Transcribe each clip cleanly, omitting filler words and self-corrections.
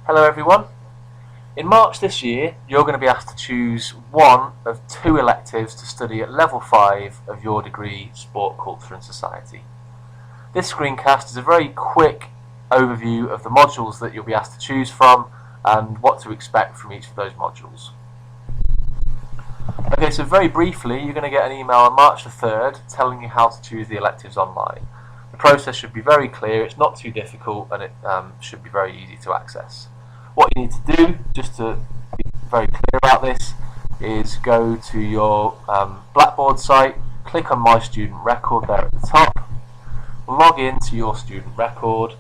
Hello everyone. In March this year, you're going to be asked to choose one of two electives to study at level 5 of your degree, Sport, Culture and Society. This screencast is a very quick overview of the modules that you'll be asked to choose from and what to expect from each of those modules. Okay, so very briefly, you're going to get an email on March the 3rd telling you how to choose the electives online. The process should be very clear, it's not too difficult, and it should be very easy to access. What you need to do, just to be very clear about this, is go to your Blackboard site, click on My Student Record there at the top, log into your student record,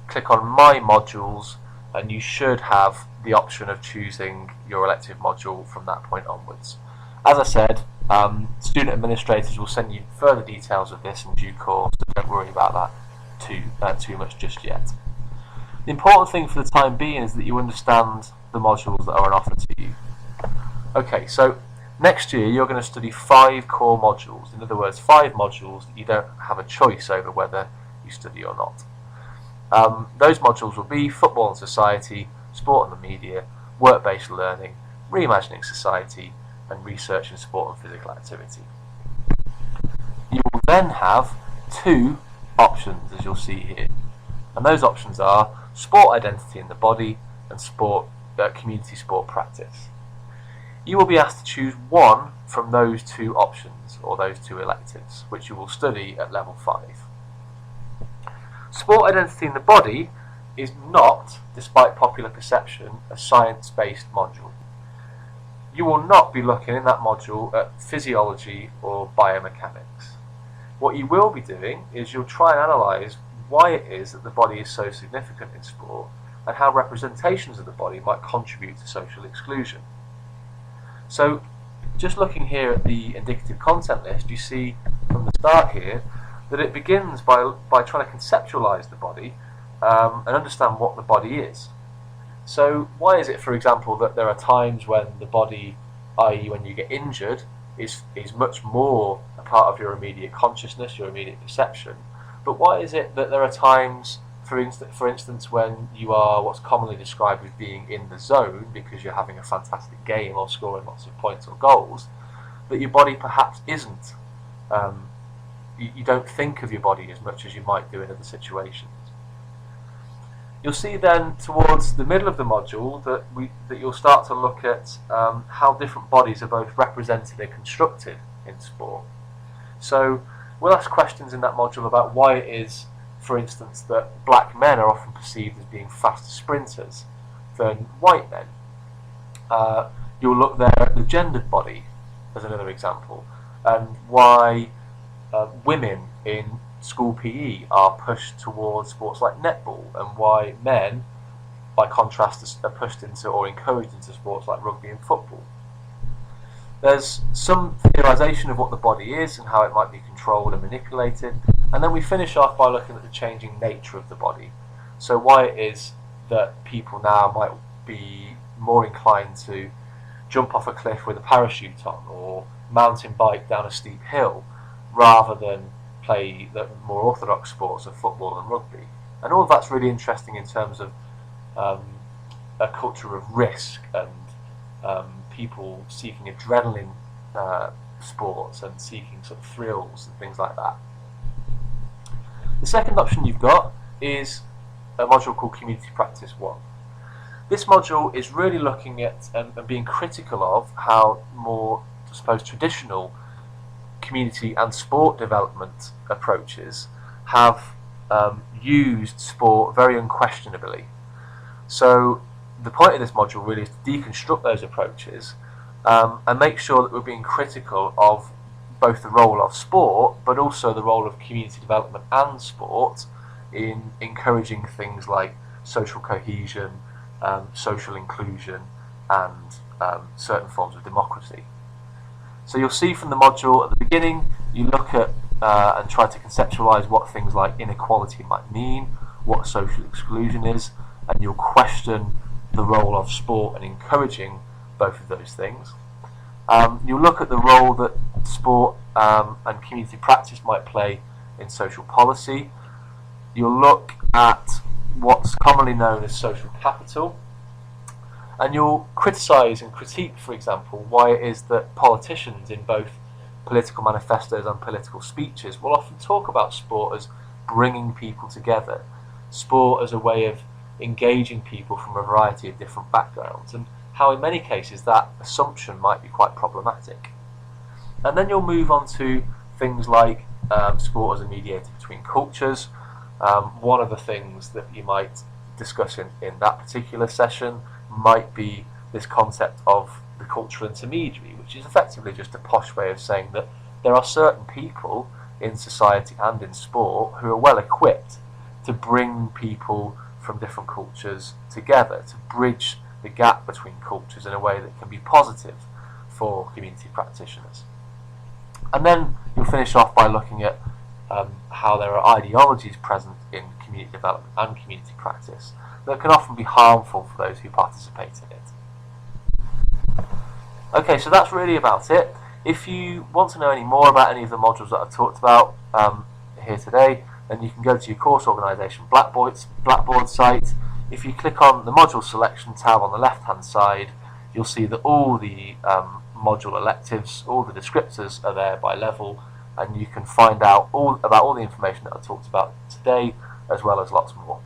click on My Modules, and you should have the option of choosing your elective module from that point onwards. As I said, student administrators will send you further details of this in due course, so don't worry about that too much just yet. The important thing for the time being is that you understand the modules that are on offer to you. Okay, so next year you're going to study 5 core modules. In other words, 5 modules that you don't have a choice over whether you study or not. Those modules will be Football and Society, Sport and the Media, Work-Based Learning, Reimagining Society, and Research in Sport and Physical Activity. You will then have 2 options, as you'll see here. And those options are Sport Identity in the Body and Community Sport Practice. You will be asked to choose one from those 2 options, or those 2 electives, which you will study at level 5. Sport Identity in the Body is not, despite popular perception, a science-based module. You will not be looking in that module at physiology or biomechanics. What you will be doing is you'll try and analyse why it is that the body is so significant in sport and how representations of the body might contribute to social exclusion. So, just looking here at the indicative content list, you see from the start here that it begins by trying to conceptualise the body and understand what the body is. So why is it, for example, that there are times when the body, i.e. when you get injured, is much more a part of your immediate consciousness, your immediate perception, but why is it that there are times, for instance, when you are what's commonly described as being in the zone because you're having a fantastic game or scoring lots of points or goals, that your body perhaps isn't? You don't think of your body as much as you might do in other situations. You'll see then towards the middle of the module that you'll start to look at how different bodies are both represented and constructed in sport. So we'll ask questions in that module about why it is, for instance, that black men are often perceived as being faster sprinters than white men. You'll look there at the gendered body as another example, and why women in school PE are pushed towards sports like netball, and why men, by contrast, are pushed into or encouraged into sports like rugby and football. There's some theorisation of what the body is and how it might be controlled and manipulated, and then we finish off by looking at the changing nature of the body. So why it is that people now might be more inclined to jump off a cliff with a parachute on, or mountain bike down a steep hill, rather than play the more orthodox sports of football and rugby. And all of that's really interesting in terms of a culture of risk and people seeking adrenaline sports and seeking sort of thrills and things like that. The second option you've got is a module called Community Practice 1. This module is really looking at and being critical of how more, I suppose, traditional community and sport development approaches have used sport very unquestionably. So the point of this module really is to deconstruct those approaches and make sure that we're being critical of both the role of sport but also the role of community development and sport in encouraging things like social cohesion, social inclusion, and certain forms of democracy. So you'll see from the module at the beginning, you look at and try to conceptualise what things like inequality might mean, what social exclusion is, and you'll question the role of sport in encouraging both of those things. You'll look at the role that sport and community practice might play in social policy. You'll look at what's commonly known as social capital, And you'll criticise and critique, for example, why it is that politicians in both political manifestos and political speeches will often talk about sport as bringing people together, sport as a way of engaging people from a variety of different backgrounds, and how in many cases that assumption might be quite problematic. And then you'll move on to things like sport as a mediator between cultures. One of the things that you might discuss in that particular session might be this concept of the cultural intermediary, which is effectively just a posh way of saying that there are certain people in society and in sport who are well equipped to bring people from different cultures together, to bridge the gap between cultures in a way that can be positive for community practitioners. And then you'll finish off by looking at how there are ideologies present in community development and community practice that can often be harmful for those who participate in it. Okay, so that's really about it. If you want to know any more about any of the modules that I've talked about here today, then you can go to your course organisation Blackboard site. If you click on the module selection tab on the left hand side, you'll see that all the module electives, all the descriptors are there by level, and you can find out all about all the information that I talked about today, as well as lots more.